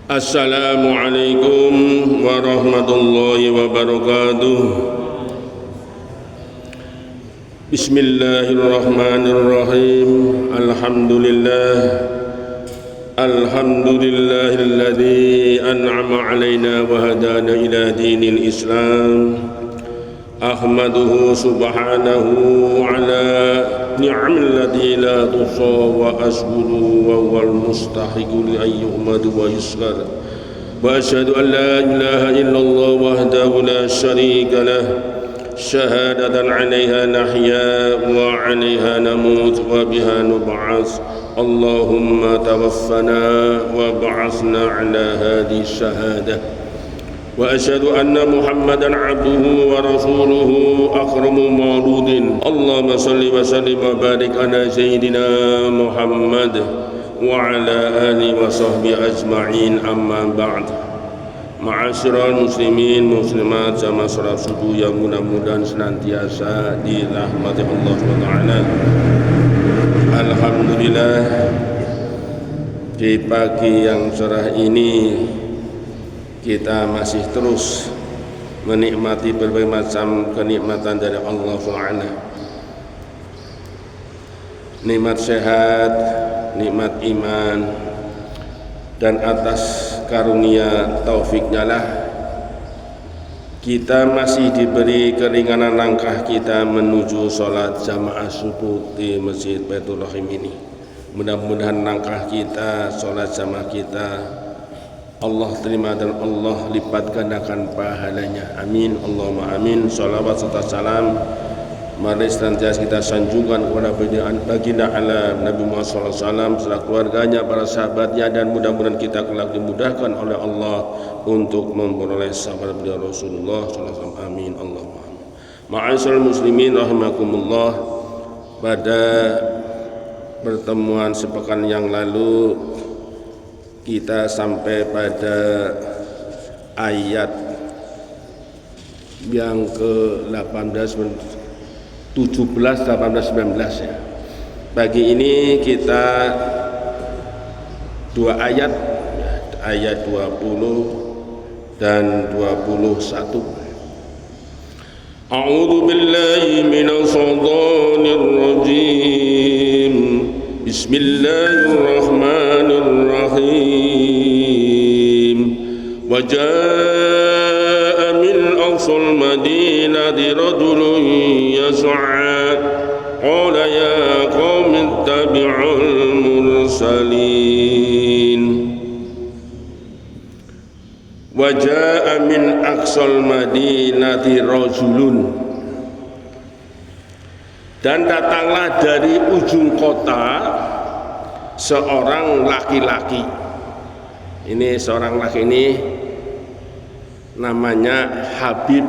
Assalamualaikum warahmatullahi wabarakatuh. Bismillahirrahmanirrahim. Alhamdulillahilladzi an'ama alaina wa hadana ila dinil Islam. Ahmaduhu subhanahu ala ni'amil ladzi la tuhsa wa ashkuru wa huwal mustahiqu li an yuhmadu wa yuskar wa asyhadu an la ilaha illallah wahdahu la syarika lah syahadatan 'alaiha nahya wa 'alaiha namut wa biha nub'ats Allahumma tawaffana wa ba'atsna 'ala hadhihi syahadah wa asyhadu anna Muhammadan 'abduhu wa rasuluhu akramu mauludin. Allahumma shalli wa sallim wa barik ala sayyidina Muhammad wa ala alihi wa sahbihi ajma'in, amma ba'd. Ma'asyiral muslimin muslimat sama salat subuh yang mudah-mudahan senantiasa dirahmati Allah SWT. Alhamdulillah, di pagi yang cerah ini kita masih terus menikmati berbagai macam kenikmatan dari Allah SWT. Nikmat sehat, nikmat iman, dan atas karunia taufiknya lah kita masih diberi keringanan langkah kita menuju sholat jamaah subuh di Masjid Baitur Rahim ini. Mudah-mudahan langkah kita, sholat jamaah kita Allah terima dan Allah lipat gandakan pahalanya. Amin, Allahumma amin. Salawat serta salam mari senantiasa kita sanjungkan kepada baginda alam Nabi Muhammad SAW, serta keluarganya, para sahabatnya, dan mudah-mudahan kita kelak dimudahkan oleh Allah untuk memperoleh syafaat beliau Rasulullah SAW. Amin, Allahumma amin. Ma'asyiral muslimin rahimakumullah, pada pertemuan sepekan yang lalu kita sampai pada ayat yang ke-18, 17, 18, 19 ya. Pagi ini kita dua ayat, ayat 20 dan 21. A'udzu billahi minasy syaithanir rajim. Bismillahirrahmanirrahim. Wa jaa'a min aqsal madinati rajulun yas'a qala ya qaumi ittabi'ul mursalin. Wa jaa'a min aqsal madinati rajulun, dan datanglah dari ujung kota seorang laki-laki. Ini seorang laki ini namanya Habib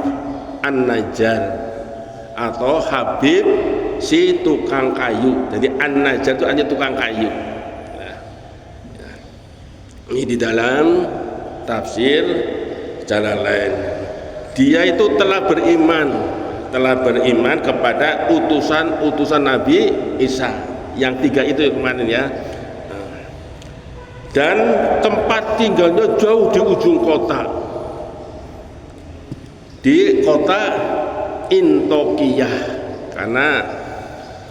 An-Najjar atau Habib si tukang kayu. Jadi An-Najjar itu hanya tukang kayu. Nah, ini di dalam tafsir Jalalain. Dia itu telah beriman kepada utusan Nabi Isa yang tiga itu kemarin ya, dan tempat tinggalnya jauh di ujung kota, di kota Intokiyah. Karena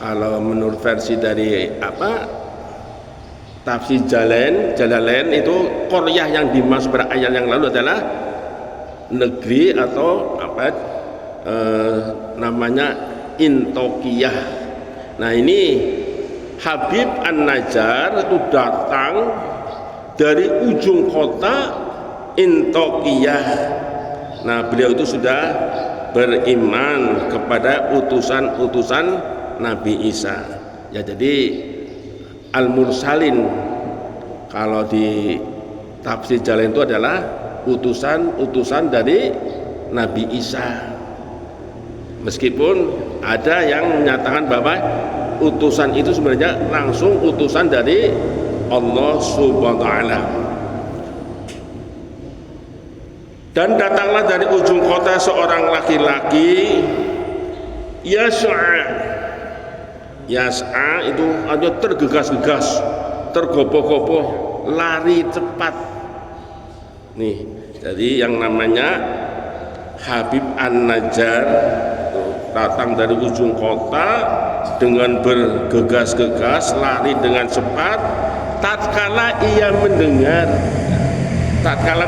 kalau menurut versi dari tafsir Jalalain itu Qaryah yang dimaksud pada ayat yang lalu adalah negeri atau namanya Intokiyah. Nah, ini Habib An-Najjar itu datang dari ujung kota Intokiyah. Nah, beliau itu sudah beriman kepada utusan Nabi Isa. Ya, jadi Al-Mursalin kalau di tafsir Jalalain itu adalah utusan dari Nabi Isa. Meskipun ada yang menyatakan bahwa utusan itu sebenarnya langsung utusan dari Allah Subhanahu wa taala. Dan datanglah dari ujung kota seorang laki-laki Yas'a itu artinya tergegas-gegas, tergopoh-gopoh, lari cepat. Nih, jadi yang namanya Habib An-Najjar datang dari ujung kota dengan bergegas-gegas, lari dengan cepat. Tatkala ia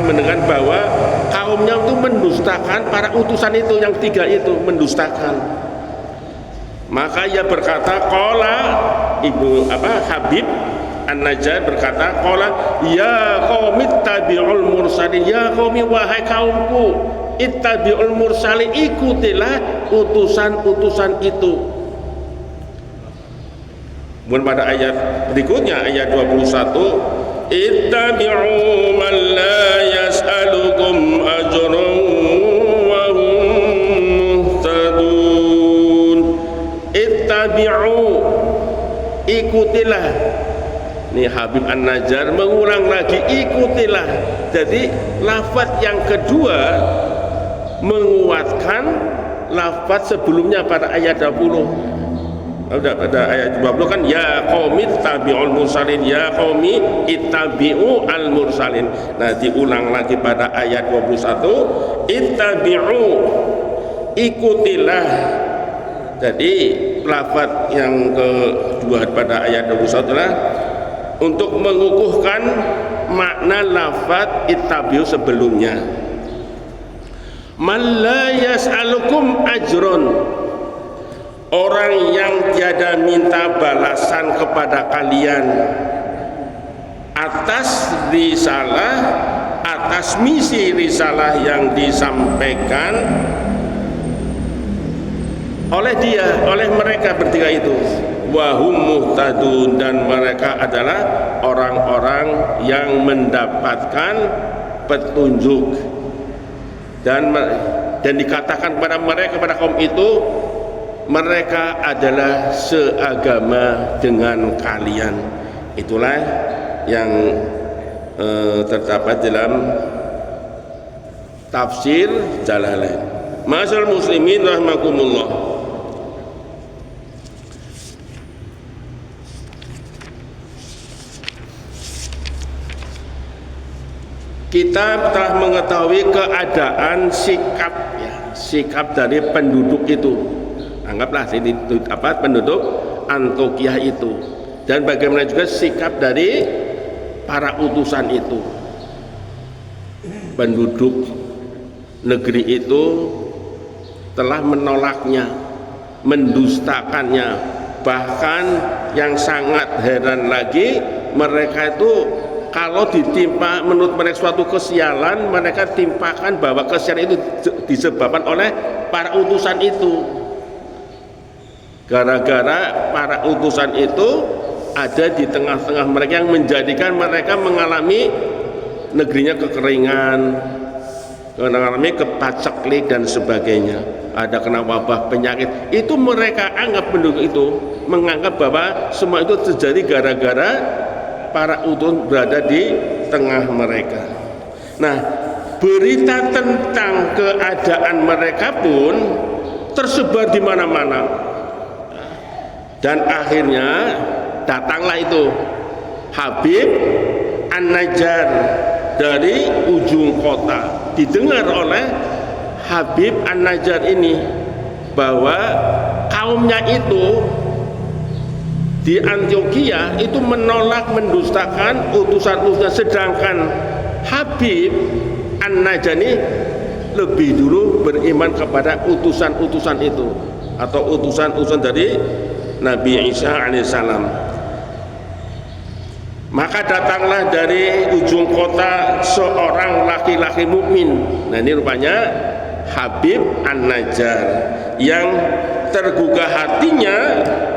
mendengar bahwa kaumnya itu mendustakan para utusan itu, yang 3 itu mendustakan, maka ia berkata, qala Habib An-Najjar berkata, qala ya qaumi ittabi'ul mursalin, ya qaumi wahai kaumku, ittabi'ul mursalin, ikutilah utusan-utusan itu. Kemudian pada ayat berikutnya, ayat 21, ittabi'u man la yas'alukum ajran wa hum muhtadun. Ittabi'u, ikutilah. Nih Habib An-Najjar mengulang lagi, ikutilah. Jadi lafaz yang kedua menguatkan lafaz sebelumnya pada ayat 20. Pada ayat 20 kan, ya qaumi ittabi'ul mursalin, ya qaumi ittabi'u al mursalin. Nah, diulang lagi pada ayat 21, ittabi'u, ikutilah. Jadi lafaz yang kedua pada ayat 21 adalah untuk mengukuhkan makna lafaz ittabi'u sebelumnya. Man la yas'alukum ajron, orang yang tiada minta balasan kepada kalian atas risalah, atas misi risalah yang disampaikan oleh dia, oleh mereka bertiga itu. Wahum muhtadun, dan mereka adalah orang-orang yang mendapatkan petunjuk. Dan dikatakan pada mereka, pada kaum itu, mereka adalah seagama dengan kalian. Itulah yang terdapat dalam tafsir Jalalain. Ma'asyiral muslimin rahimakumullah. Kita telah mengetahui keadaan sikap dari penduduk itu. Anggaplah penduduk Antioquia itu, dan bagaimana juga sikap dari para utusan itu. Penduduk negeri itu telah menolaknya, mendustakannya. Bahkan yang sangat heran lagi, mereka itu kalau ditimpa menurut mereka suatu kesialan, mereka timpakan bahwa kesialan itu disebabkan oleh para utusan itu. Gara-gara para utusan itu ada di tengah-tengah mereka, yang menjadikan mereka mengalami negerinya kekeringan, mengalami kepaceklik dan sebagainya. Ada kena wabah penyakit. Itu mereka anggap, penduduk itu menganggap bahwa semua itu terjadi gara-gara para utusan berada di tengah mereka. Nah, berita tentang keadaan mereka pun tersebar di mana-mana. Dan akhirnya datanglah itu Habib An-Najjar dari ujung kota. Didengar oleh Habib An-Najjar ini bahwa kaumnya itu di Antioquia itu menolak, mendustakan utusan-utusan, sedangkan Habib An-Najjar ini lebih dulu beriman kepada utusan-utusan itu, atau utusan-utusan dari Nabi Isa alaihissalam. Maka datanglah dari ujung kota seorang laki-laki mukmin. Nah, ini rupanya Habib An-Najjar yang tergugah hatinya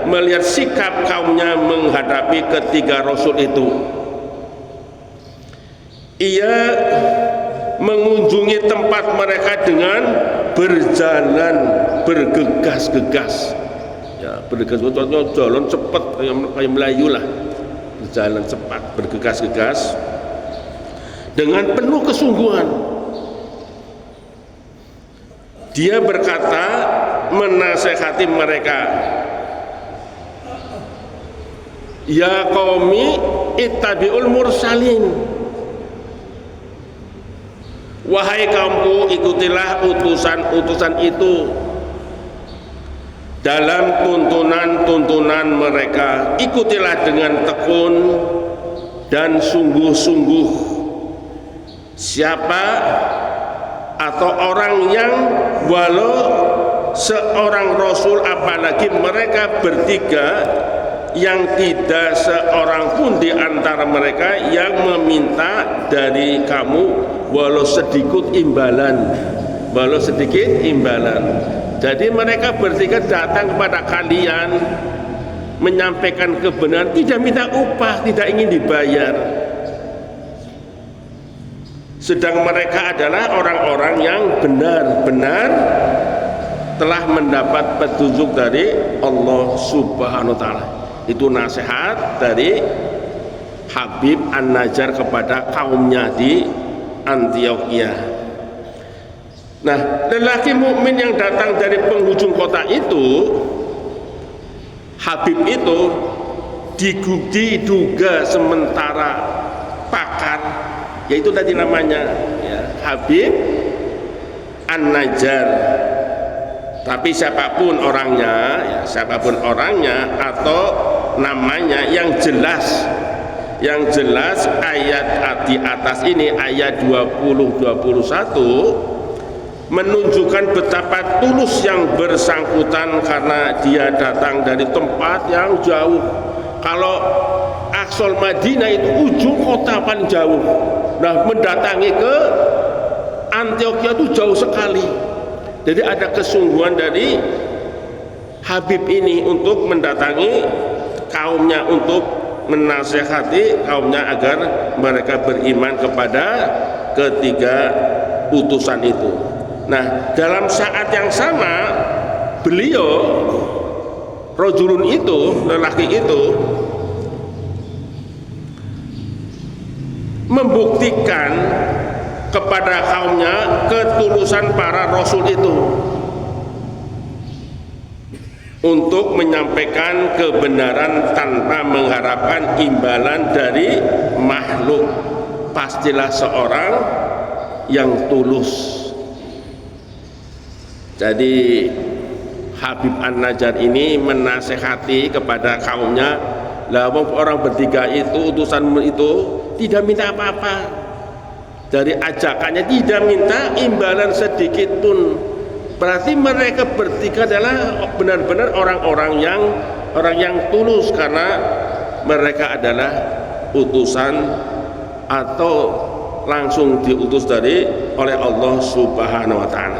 melihat sikap kaumnya menghadapi ketiga rasul itu. Ia mengunjungi tempat mereka dengan berjalan bergegas-gegas. Ya, bergegas-gegas, jalan cepat kayak Melayu lah. Berjalan cepat, bergegas-gegas dengan penuh kesungguhan. Dia berkata, menasehati mereka, ya qaumi ittabi'ul mursalin, wahai kaumku, ikutilah utusan-utusan itu dalam tuntunan-tuntunan mereka. Ikutilah dengan tekun dan sungguh-sungguh siapa atau orang yang walau seorang rasul, apalagi mereka bertiga, yang tidak seorang pun di antara mereka yang meminta dari kamu walau sedikit imbalan, Jadi mereka bertiga datang kepada kalian menyampaikan kebenaran, tidak minta upah, tidak ingin dibayar. Sedang mereka adalah orang-orang yang benar-benar telah mendapat petunjuk dari Allah Subhanahu wa taala. Itu nasihat dari Habib An-Najjar kepada kaumnya di Antioquia. Nah, lelaki mukmin yang datang dari penghujung kota itu, Habib itu diduga sementara pakar, yaitu tadi namanya ya, Habib An-Najjar. Tapi siapapun orangnya atau namanya yang jelas ayat di atas ini, ayat 20-21 menunjukkan betapa tulus yang bersangkutan karena dia datang dari tempat yang jauh. Kalau Aqsal Madinah itu ujung kota paling jauh, nah mendatangi ke Antioquia itu jauh sekali. Jadi ada kesungguhan dari Habib ini untuk mendatangi kaumnya, untuk menasihati kaumnya agar mereka beriman kepada ketiga utusan itu. Nah, dalam saat yang sama beliau, rajulun itu, lelaki itu membuktikan kepada kaumnya ketulusan para rasul itu untuk menyampaikan kebenaran tanpa mengharapkan imbalan dari makhluk. Pastilah seorang yang tulus. Jadi Habib An-Najjar ini menasehati kepada kaumnya, lah orang bertiga itu, utusan itu tidak minta apa-apa dari ajakannya, tidak minta imbalan sedikit pun. Berarti mereka bertiga adalah benar-benar orang yang tulus, karena mereka adalah utusan atau langsung diutus oleh Allah Subhanahu wa taala.